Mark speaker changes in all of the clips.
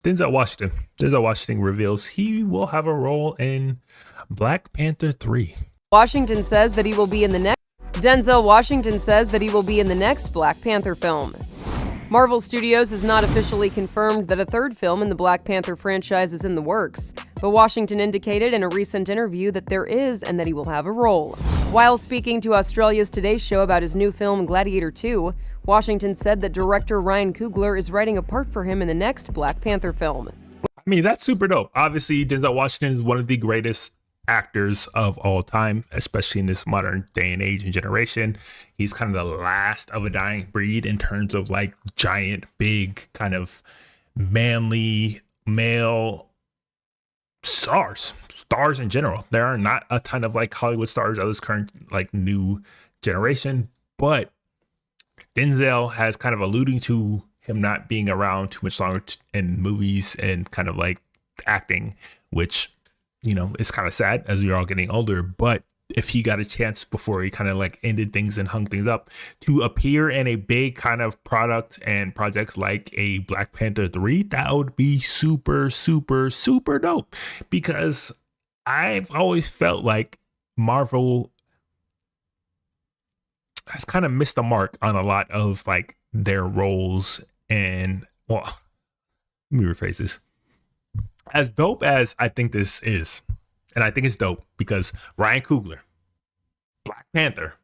Speaker 1: Denzel Washington. Denzel Washington reveals he will have a role in Black Panther 3.
Speaker 2: Washington says that he will be in the next. Denzel Washington says that he will be in the next Black Panther film. Marvel Studios has not officially confirmed that a third film in the Black Panther franchise is in the works, but Washington indicated in a recent interview that there is and that he will have a role. While speaking to Australia's Today Show about his new film Gladiator 2, Washington said that director Ryan Coogler is writing a part for him in the next Black Panther film.
Speaker 1: I mean, that's super dope. Obviously, Denzel Washington is one of the greatest actors of all time, especially in this modern day and age and generation. He's kind of the last of a dying breed in terms of like giant, big, kind of manly male stars in general. There are not a ton of like Hollywood stars of this current like new generation, but Denzel has kind of alluding to him not being around too much longer in movies and kind of like acting, which, you know, it's kind of sad as we're all getting older. But if he got a chance before he kind of like ended things and hung things up to appear in a big kind of product and project like a Black Panther 3, that would be super, super, super dope, because I've always felt like Marvel has kind of missed the mark on a lot of like their roles. And well, let me rephrase this. As dope as I think this is, and I think it's dope because Ryan Coogler, Black Panther,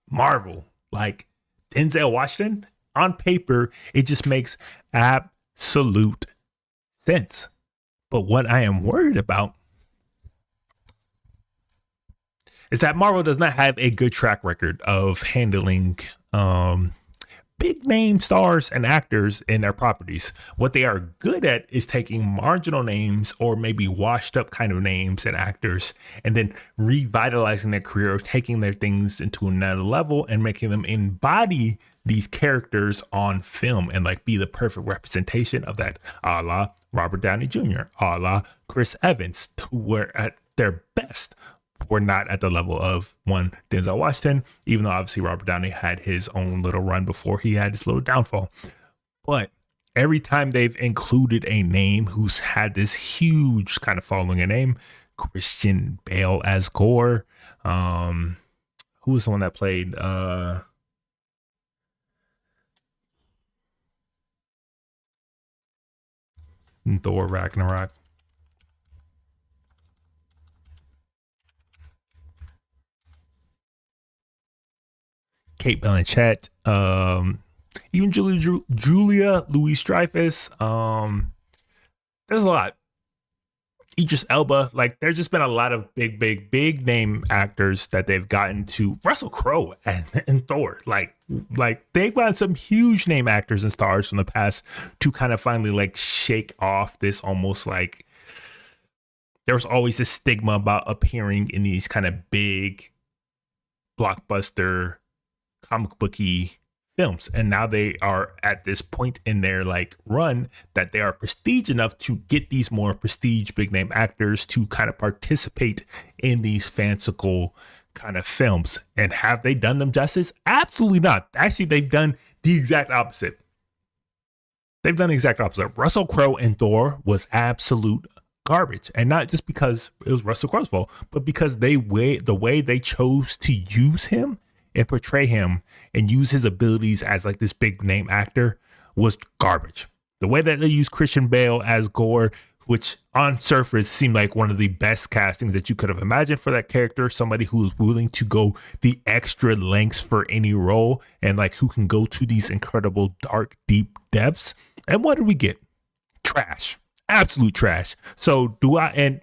Speaker 1: Marvel, like Denzel Washington, on paper, it just makes absolute sense. But what I am worried about is that Marvel does not have a good track record of handling big name stars and actors in their properties. What they are good at is taking marginal names or maybe washed up kind of names and actors and then revitalizing their career, taking their things into another level and making them embody these characters on film and like be the perfect representation of that, a la Robert Downey Jr., a la Chris Evans, who were at their best were not at the level of one Denzel Washington, even though obviously Robert Downey had his own little run before he had his little downfall. But every time they've included a name who's had this huge kind of following a name, Christian Bale as Gore, who was the one that played Thor Ragnarok? Kate Blanchett, even Julia Louis-Dreyfus. There's a lot. Idris Elba. Like, there's just been a lot of big name actors that they've gotten to. Russell Crowe and Thor. Like they've gotten some huge name actors and stars from the past to kind of finally like shake off this almost like there's always this stigma about appearing in these kind of big blockbuster comic booky films, and now they are at this point in their like run that they are prestige enough to get these more prestige big name actors to kind of participate in these fanciful kind of films. And have they done them justice? Absolutely not. Actually, they've done the exact opposite. Russell Crowe in Thor was absolute garbage, and not just because it was Russell Crowe's fault, but because the way they chose to use him and portray him and use his abilities as like this big name actor was garbage. The way that they used Christian Bale as Gore, which on surface seemed like one of the best castings that you could have imagined for that character, somebody who is willing to go the extra lengths for any role and like who can go to these incredible dark, deep depths. And what did we get? Trash. Absolute trash. So don't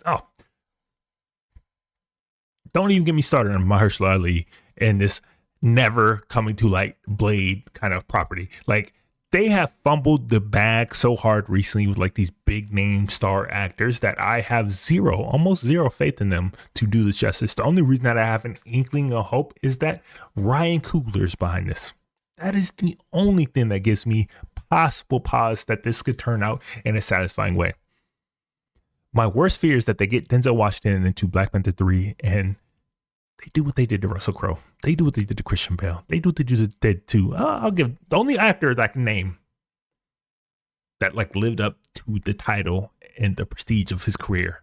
Speaker 1: even get me started on Mahershala Ali and this never coming to light Blade kind of property. Like, they have fumbled the bag so hard recently with like these big name star actors that I have almost zero faith in them to do this justice. The only reason that I have an inkling of hope is that Ryan Coogler is behind this. That is the only thing that gives me possible pause that this could turn out in a satisfying way. My worst fear is that they get Denzel Washington into Black Panther 3 and they do what they did to Russell Crowe. They do what they did to Christian Bale. They do what they did to, I'll give the only actor that I can name that like lived up to the title and the prestige of his career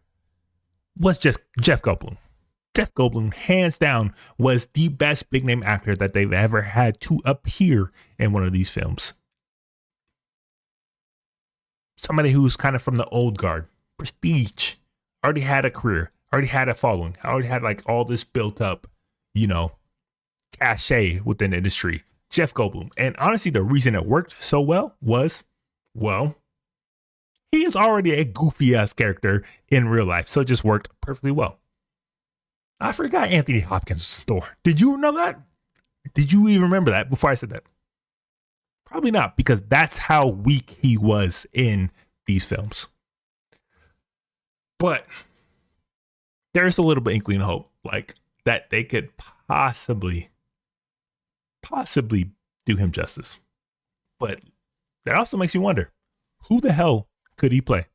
Speaker 1: was just Jeff Goldblum. Jeff Goldblum, hands down, was the best big name actor that they've ever had to appear in one of these films. Somebody who's kind of from the old guard, prestige, already had a career, already had a following, already had like all this built up, cachet within the industry. Jeff Goldblum. And honestly, the reason it worked so well was, he is already a goofy ass character in real life. So it just worked perfectly well. I forgot Anthony Hopkins was Thor. Did you know that? Did you even remember that before I said that? Probably not, because that's how weak he was in these films. But there's a little bit inkling of hope, like that they could possibly do him justice. But that also makes you wonder, who the hell could he play?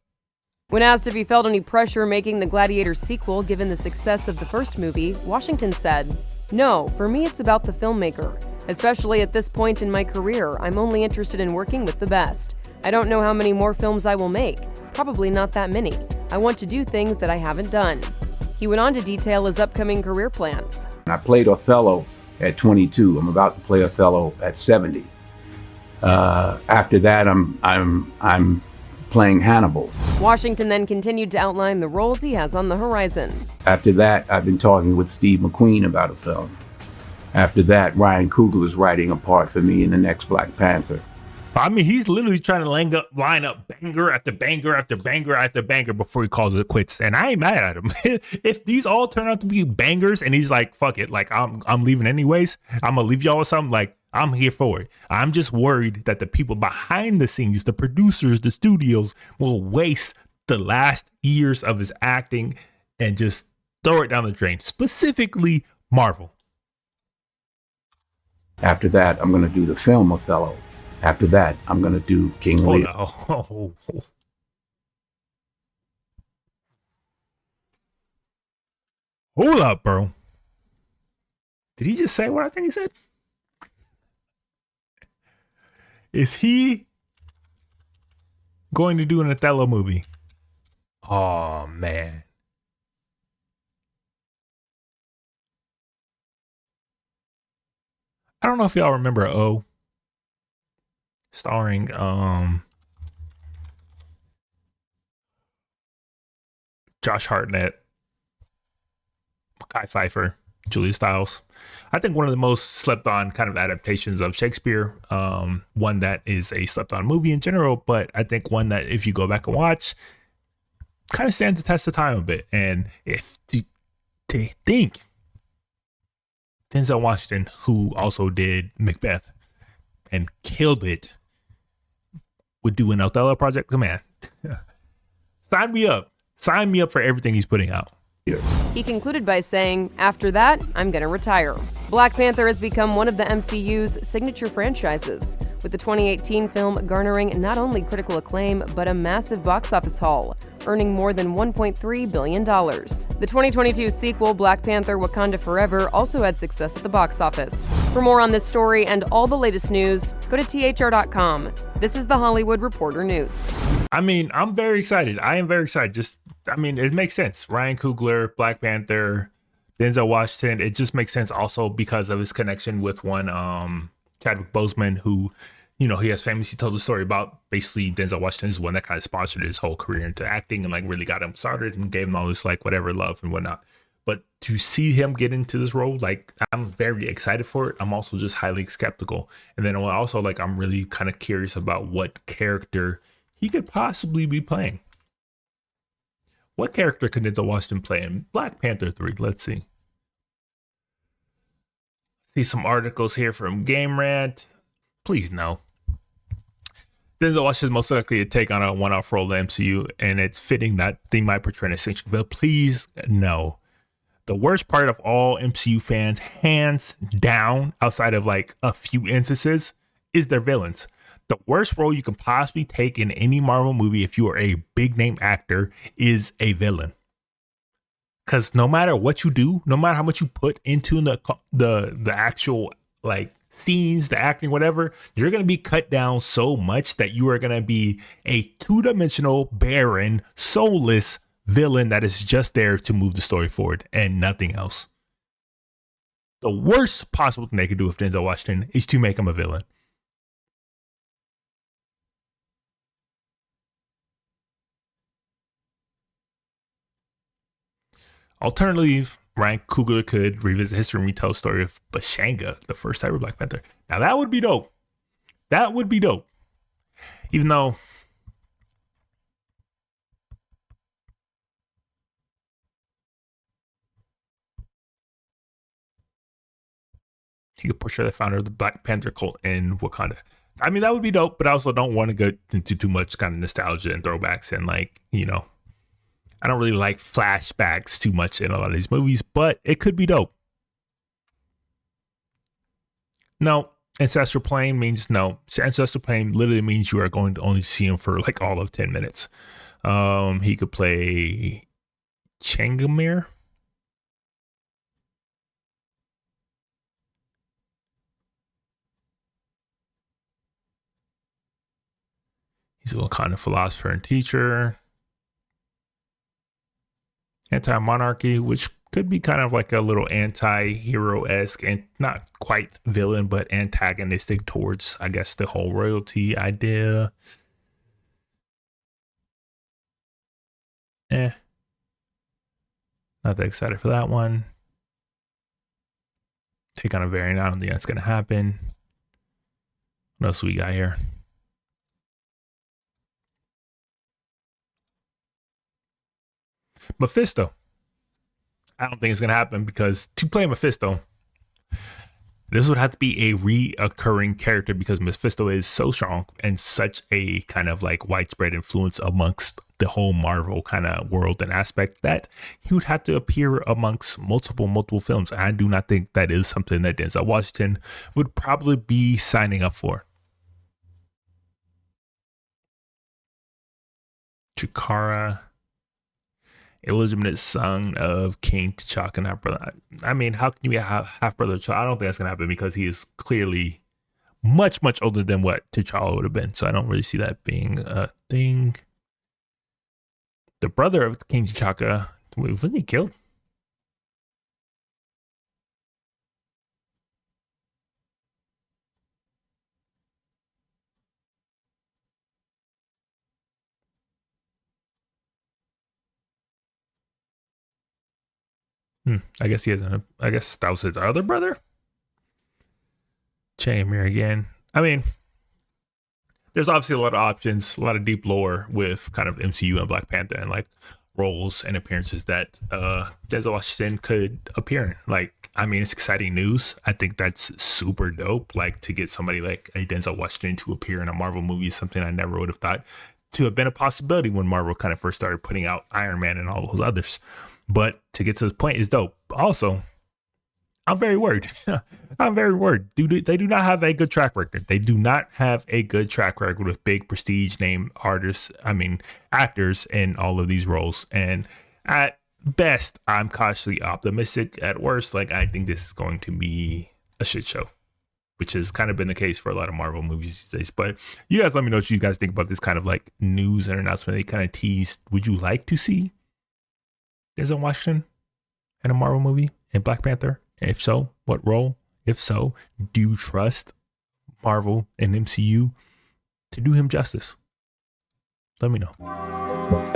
Speaker 2: When asked if he felt any pressure making the Gladiator sequel given the success of the first movie, Washington said, "No, for me it's about the filmmaker. Especially at this point in my career, I'm only interested in working with the best. I don't know how many more films I will make. Probably not that many. I want to do things that I haven't done." He went on to detail his upcoming career plans.
Speaker 3: I played Othello at 22. I'm about to play Othello at 70. After that, I'm playing Hannibal.
Speaker 2: Washington then continued to outline the roles he has on the horizon.
Speaker 3: After that, I've been talking with Steve McQueen about a film. After that, Ryan Coogler is writing a part for me in the next Black Panther.
Speaker 1: I mean, he's literally trying to line up banger after banger after banger after banger before he calls it quits. And I ain't mad at him. If these all turn out to be bangers and he's like, fuck it, like I'm leaving anyways, I'm gonna leave y'all with something, like I'm here for it. I'm just worried that the people behind the scenes, the producers, the studios, will waste the last years of his acting and just throw it down the drain. Specifically, Marvel.
Speaker 3: After that, I'm going to do the film Othello. After that, I'm going to do King Lear.
Speaker 1: Hold up, bro. Did he just say what I think he said? Is he going to do an Othello movie? Oh, man. I don't know if y'all remember O, starring Josh Hartnett, Kai Pfeiffer, Julia Stiles. I think one of the most slept on kind of adaptations of Shakespeare. One that is a slept on movie in general, but I think one that if you go back and watch, kind of stands the test of time a bit. And if you think Denzel Washington, who also did Macbeth and killed it, would do an Othello project, come on. Sign me up. Sign me up for everything he's putting out.
Speaker 2: He concluded by saying, "After that, I'm gonna retire." Black Panther has become one of the MCU's signature franchises, with the 2018 film garnering not only critical acclaim, but a massive box office haul, earning more than $1.3 billion. The 2022 sequel, Black Panther: Wakanda Forever, also had success at the box office. For more on this story and all the latest news, go to thr.com. This is the Hollywood Reporter News.
Speaker 1: I mean, I'm very excited. I am very excited. It makes sense. Ryan Coogler, Black Panther, Denzel Washington. It just makes sense also because of his connection with one Chadwick Boseman, who, he has famously told the story about basically Denzel Washington is one that kind of sponsored his whole career into acting and like really got him started and gave him all this like whatever love and whatnot. But to see him get into this role, like I'm very excited for it. I'm also just highly skeptical. And then also like I'm really kind of curious about what character he could possibly be playing. What character could Denzel Washington play in Black Panther 3? Let's see. See some articles here from Game Rant. Please no. Denzel Washington is most likely to take on a one-off role in the MCU, and it's fitting that they might portray an essential villain. Please no. The worst part of all MCU fans, hands down, outside of like a few instances, is their villains. The worst role you can possibly take in any Marvel movie, if you are a big name actor, is a villain. Because no matter what you do, no matter how much you put into the actual like scenes, the acting, whatever, you're going to be cut down so much that you are going to be a two-dimensional, barren, soulless villain that is just there to move the story forward and nothing else. The worst possible thing they could do with Denzel Washington is to make him a villain. Alternatively, Ryan Coogler could revisit history and retell the story of Bashanga, the first ever Black Panther. Now that would be dope. That would be dope. Even though he could portray the founder of the Black Panther cult in Wakanda. I mean, that would be dope, but I also don't want to go into too much kind of nostalgia and throwbacks and like, you know, I don't really like flashbacks too much in a lot of these movies, but it could be dope. No, ancestral plane means no. Ancestral plane literally means you are going to only see him for like all of 10 minutes. He could play Changamir. He's a Wakanda philosopher and teacher. Anti-monarchy, which could be kind of like a little anti-hero-esque and not quite villain, but antagonistic towards, I guess, the whole royalty idea. Not that excited for that one. Take on a variant. I don't think that's going to happen. What else we got here? Mephisto. I don't think it's going to happen because to play Mephisto, this would have to be a reoccurring character because Mephisto is so strong and such a kind of like widespread influence amongst the whole Marvel kind of world and aspect that he would have to appear amongst multiple films. I do not think that is something that Denzel Washington would probably be signing up for. Chikara, illegitimate son of King T'Chaka and half brother. I mean, how can you be a half brother? I don't think that's gonna happen because he is clearly much older than what T'Challa would have been. So I don't really see that being a thing. The brother of King T'Chaka, wasn't he killed? I guess he hasn't. I guess that was his other brother. Chamir again. I mean, there's obviously a lot of options, a lot of deep lore with kind of MCU and Black Panther and like roles and appearances that Denzel Washington could appear in. Like, I mean, it's exciting news. I think that's super dope. Like to get somebody like a Denzel Washington to appear in a Marvel movie is something I never would have thought to have been a possibility when Marvel kind of first started putting out Iron Man and all those others. But to get to this point is dope. Also, I'm very worried. I'm very worried. They do not have a good track record. They do not have a good track record with big prestige name artists. I mean, actors in all of these roles. And at best, I'm cautiously optimistic. At worst, like I think this is going to be a shit show, which has kind of been the case for a lot of Marvel movies these days. But you guys let me know what you guys think about this kind of like news and announcement they kind of teased. Would you like to see Denzel Washington in a Marvel movie in Black Panther? If so, what role? If so, do you trust Marvel and MCU to do him justice? Let me know.